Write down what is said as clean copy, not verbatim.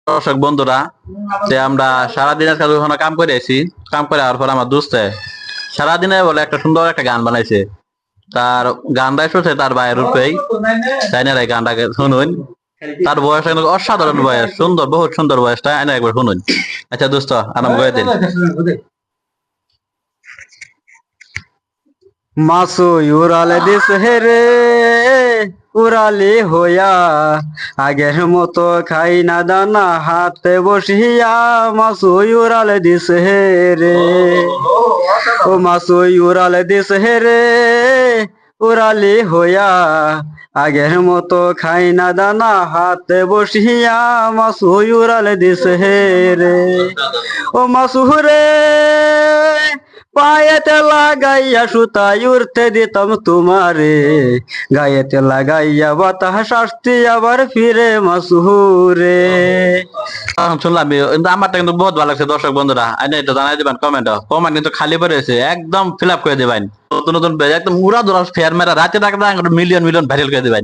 দর্শক বন্ধুরা, যে আমরা সারাদিন আজকে ওখানে কাম করে আছি, কাম করে আর পর আমার দোস্তে সারাদিনে বলে একটা সুন্দর একটা গান বানাইছে। তার গানটা শুনছে তার ভাইয়ের রূপেই, তাই না? এই গানটাকে শুনুন। তার বয়স কিন্তু অসাধারণ বয়স, সুন্দর, বহুত সুন্দর বয়সটা, এনে একবার শুনুন। আচ্ছা দোস্ত, আরাম করে দিন। মাসু উড়ালে দিস হেরে উড়ালি হইয়া আগের মতো খাই না দানা হাতে বসিয়া মাসু উড়ালে দিস হেরে ও মাসু উড়ালে দিস হেরে উড়ালি হইয়া আগের মতো খাই না দানা হাতে বসিয়া মাসু উড়ালে দিস হেরে ও মাসু রে পায়েতে লাগাইয়া সুতায় উড়তে দিতাম তোমারে গায়েতে লাগাইয়া বাতাস আসতে আবার ফিরে মাসুরে। শুনলাম কিন্তু আমারটা কিন্তু বহুত ভালো লাগছে। দর্শক বন্ধুরা, আইনে এটা জানাই দিবেন কমেন্ট, কমেন্ট কিন্তু খালি পড়েছে, একদম ফিল আপ করে দিবেন। নতুন নতুন একদম উড়া ধরা ফেয়ার মেরা রাতে রাখতে মিলিয়ন মিলিয়ন ভাইরাল করে দিবেন।